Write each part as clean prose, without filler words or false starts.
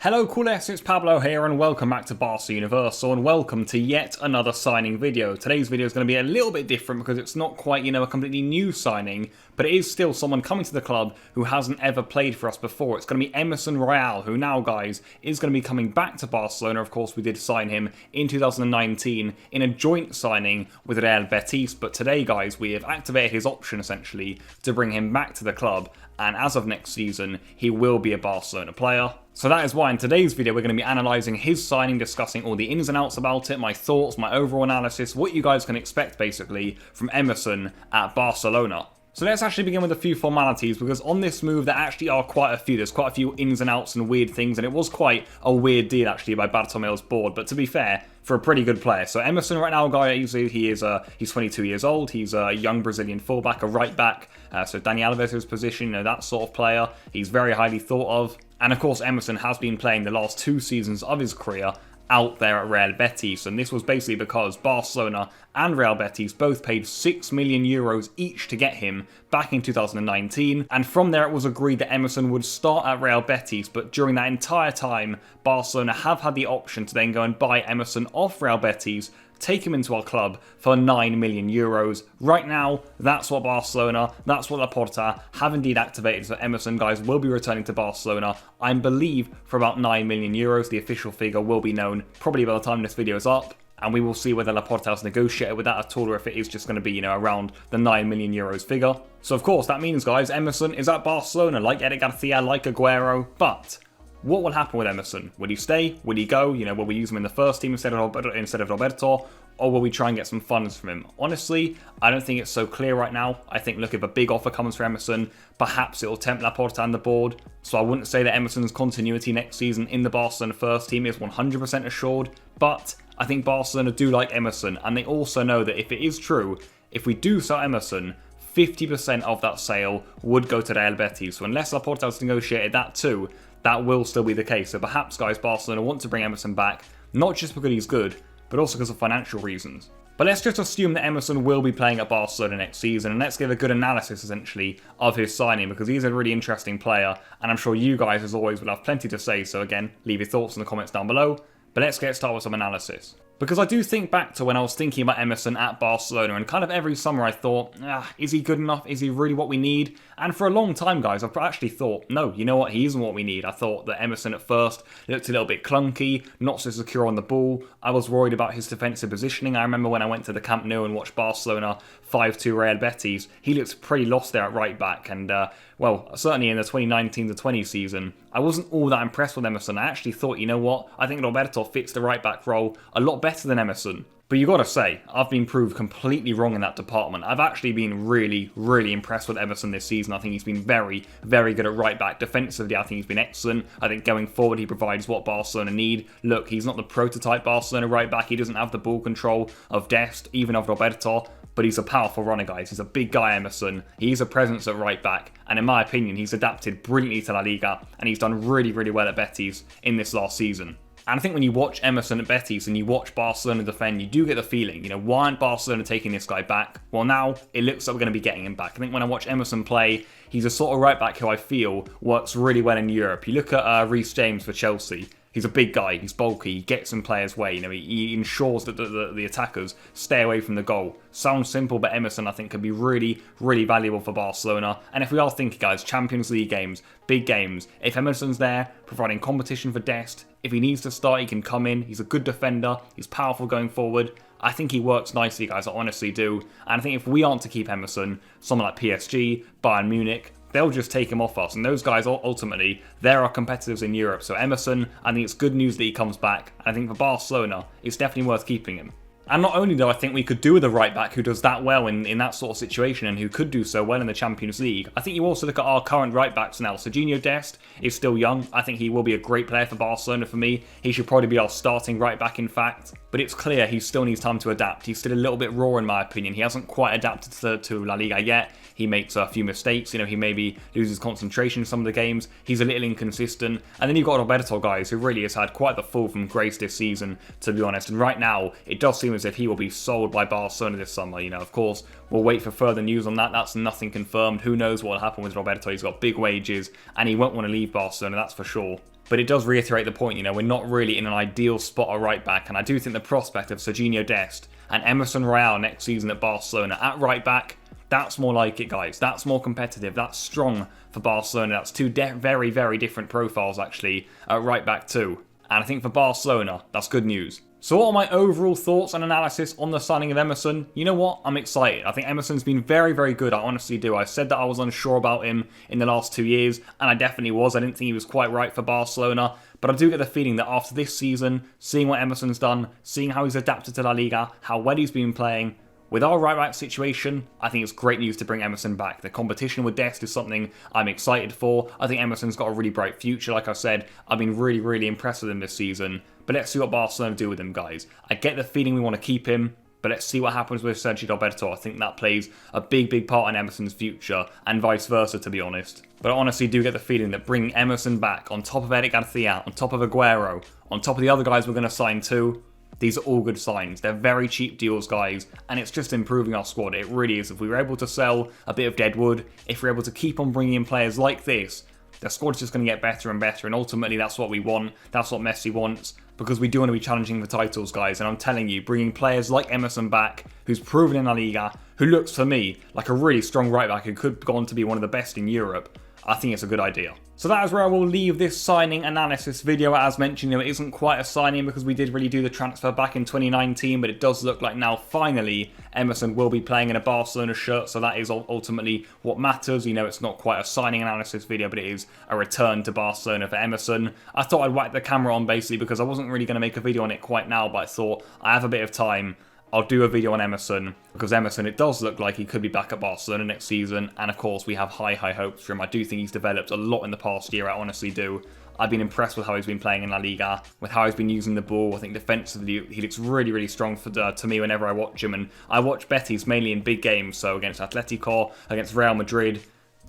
Hello Culers, it's Pablo here and welcome back to Barca Universal and welcome to yet another signing video. Today's video is going to be a little bit different because it's not quite, a completely new signing, but it is still someone coming to the club who hasn't ever played for us before. It's going to be Emerson, who now, guys, is going to be coming back to Barcelona. Of course, we did sign him in 2019 in a joint signing with Real Betis, but today, guys, we have activated his option, essentially, to bring him back to the club, and as of next season, he will be a Barcelona player. So that is why in today's video we're going to be analysing his signing, discussing all the ins and outs about it, my thoughts, my overall analysis, what you guys can expect basically from Emerson at Barcelona. So let's actually begin with a few formalities, because on this move there actually are quite a few. There's quite a few ins and outs and weird things, and it was quite a weird deal actually by Bartomeu's board, but to be fair, for a pretty good player. So Emerson right now, guys, he's 22 years old. He's a young Brazilian fullback, a right back. So Dani Alves' position, that sort of player. He's very highly thought of. And of course, Emerson has been playing the last 2 seasons of his career out there at Real Betis, and this was basically because Barcelona and Real Betis both paid 6 million euros each to get him back in 2019, and from there it was agreed that Emerson would start at Real Betis, but during that entire time Barcelona have had the option to then go and buy Emerson off Real Betis, take him into our club for 9 million euros. Right now, that's what Barcelona, that's what Laporta have indeed activated. So Emerson, guys, will be returning to Barcelona, I believe, for about 9 million euros. The official figure will be known probably by the time this video is up, and we will see whether Laporta has negotiated with that at all, or if it is just going to be, around the 9 million euros figure. So of course, that means, guys, Emerson is at Barcelona, like Eric Garcia, like Aguero, but what will happen with Emerson? Will he stay? Will he go? Will we use him in the first team instead of Roberto? Or will we try and get some funds from him? Honestly, I don't think it's so clear right now. I think, look, if a big offer comes for Emerson, perhaps it will tempt Laporta and the board. So I wouldn't say that Emerson's continuity next season in the Barcelona first team is 100% assured. But I think Barcelona do like Emerson, and they also know that if it is true, if we do sell Emerson, 50% of that sale would go to Real Betis. So unless Laporta has negotiated that too, that will still be the case. So perhaps, guys, Barcelona want to bring Emerson back, not just because he's good, but also because of financial reasons. But let's just assume that Emerson will be playing at Barcelona next season, and let's give a good analysis, essentially, of his signing, because he's a really interesting player, and I'm sure you guys, as always, will have plenty to say, so again, leave your thoughts in the comments down below. But let's get started with some analysis. Because I do think back to when I was thinking about Emerson at Barcelona, and kind of every summer I thought, is he good enough? Is he really what we need? And for a long time, guys, I've actually thought, no, you know what, he isn't what we need. I thought that Emerson at first looked a little bit clunky, not so secure on the ball. I was worried about his defensive positioning. I remember when I went to the Camp Nou and watched Barcelona 5-2 Real Betis, he looked pretty lost there at right back, and well, certainly in the 2019-20 season, I wasn't all that impressed with Emerson. I actually thought, you know what, I think Roberto fits the right back role a lot better than Emerson. But you gotta say, I've been proved completely wrong in that department. I've actually been really, really impressed with Emerson this season. I think he's been very, very good at right back. Defensively, I think he's been excellent. I think going forward, he provides what Barcelona need. Look, he's not the prototype Barcelona right back. He doesn't have the ball control of Dest, even of Roberto, but he's a powerful runner, guys. He's a big guy, Emerson. He's a presence at right back, and in my opinion, he's adapted brilliantly to La Liga, and he's done really, really well at Betis in this last season. And I think when you watch Emerson at Betis and you watch Barcelona defend, you do get the feeling, why aren't Barcelona taking this guy back? Well, now it looks like we're going to be getting him back. I think when I watch Emerson play, he's a sort of right back who I feel works really well in Europe. You look at Reece James for Chelsea. He's a big guy, he's bulky, he gets in players' way, he ensures that the attackers stay away from the goal. Sounds simple, but Emerson, I think, could be really, really valuable for Barcelona. And if we are thinking, guys, Champions League games, big games, if Emerson's there, providing competition for Dest, if he needs to start, he can come in, he's a good defender, he's powerful going forward. I think he works nicely, guys, I honestly do. And I think if we aren't to keep Emerson, someone like PSG, Bayern Munich, they'll just take him off us, and those guys, ultimately, they're our competitors in Europe. So Emerson, I think it's good news that he comes back, and I think for Barcelona, it's definitely worth keeping him. And not only do I think we could do with a right back who does that well in that sort of situation and who could do so well in the Champions League, I think you also look at our current right backs now. Serginho Dest is still young. I think he will be a great player for Barcelona for me. He should probably be our starting right back, in fact. But it's clear he still needs time to adapt. He's still a little bit raw in my opinion. He hasn't quite adapted to La Liga yet. He makes a few mistakes. He maybe loses concentration in some of the games. He's a little inconsistent. And then you've got Roberto, guys, who really has had quite the fall from grace this season, to be honest. And right now, it does seem as as if he will be sold by Barcelona this summer. You know, of course, we'll wait for further news on that. That's nothing confirmed. Who knows what will happen with Roberto? He's got big wages and he won't want to leave Barcelona, that's for sure. But it does reiterate the point, you know, we're not really in an ideal spot at right back, and I do think the prospect of Serginho Dest and Emerson Royal next season at Barcelona at right back, that's more like it, guys. That's more competitive. That's strong for Barcelona. That's two very, very different profiles, actually, at right back too. And I think for Barcelona, that's good news. So what are my overall thoughts and analysis on the signing of Emerson? You know what? I'm excited. I think Emerson's been very, very good. I honestly do. I said that I was unsure about him in the last 2 years, and I definitely was. I didn't think he was quite right for Barcelona. But I do get the feeling that after this season, seeing what Emerson's done, seeing how he's adapted to La Liga, how well he's been playing, with our right-back situation, I think it's great news to bring Emerson back. The competition with Dest is something I'm excited for. I think Emerson's got a really bright future. Like I said, I've been really, really impressed with him this season. But let's see what Barcelona do with him, guys. I get the feeling we want to keep him, but let's see what happens with Sergio Roberto. I think that plays a big, big part in Emerson's future, and vice versa, to be honest. But I honestly do get the feeling that bringing Emerson back, on top of Eric Garcia, on top of Aguero, on top of the other guys we're going to sign too, these are all good signs. They're very cheap deals, guys, and it's just improving our squad. It really is. If we were able to sell a bit of deadwood, if we're able to keep on bringing in players like this, the squad's just going to get better and better, and ultimately that's what we want. That's what Messi wants, because we do want to be challenging for titles, guys, and I'm telling you, bringing players like Emerson back, who's proven in La Liga, who looks for me like a really strong right-back who could go on to be one of the best in Europe, I think it's a good idea. So that is where I will leave this signing analysis video. As mentioned, it isn't quite a signing because we did really do the transfer back in 2019, but it does look like now finally Emerson will be playing in a Barcelona shirt, so that is ultimately what matters. You know, it's not quite a signing analysis video, but it is a return to Barcelona for Emerson. I thought I'd whack the camera on basically because I wasn't really going to make a video on it quite now, but I thought I have a bit of time. I'll do a video on Emerson, because Emerson, it does look like he could be back at Barcelona next season, and of course we have high, high hopes for him. I do think he's developed a lot in the past year, I honestly do. I've been impressed with how he's been playing in La Liga, with how he's been using the ball. I think defensively he looks really, really strong to me whenever I watch him, and I watch Betis mainly in big games, so against Atletico, against Real Madrid.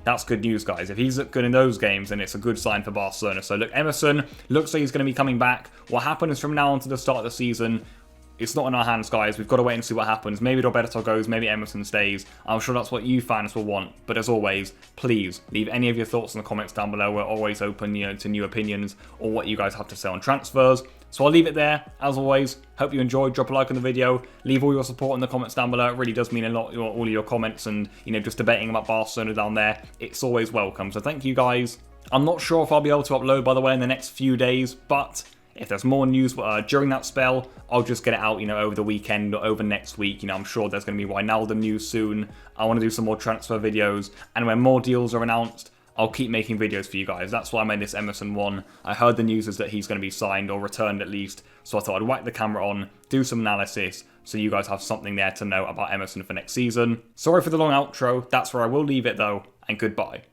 That's good news, guys. If he's good in those games, then it's a good sign for Barcelona. So look, Emerson looks like he's going to be coming back. What happens from now on to the start of the season, it's not in our hands, guys. We've got to wait and see what happens. Maybe Roberto goes, maybe Emerson stays. I'm sure that's what you fans will want. But as always, please leave any of your thoughts in the comments down below. We're always open, to new opinions or what you guys have to say on transfers. So I'll leave it there. As always, hope you enjoyed. Drop a like on the video. Leave all your support in the comments down below. It really does mean a lot, all of your comments and, just debating about Barcelona down there. It's always welcome. So thank you, guys. I'm not sure if I'll be able to upload, by the way, in the next few days, but if there's more news during that spell, I'll just get it out, over the weekend or over next week. I'm sure there's going to be Wijnaldum news soon. I want to do some more transfer videos, and when more deals are announced, I'll keep making videos for you guys. That's why I made this Emerson one. I heard the news is that he's going to be signed or returned at least, so I thought I'd whack the camera on, do some analysis, so you guys have something there to know about Emerson for next season. Sorry for the long outro. That's where I will leave it though, and goodbye.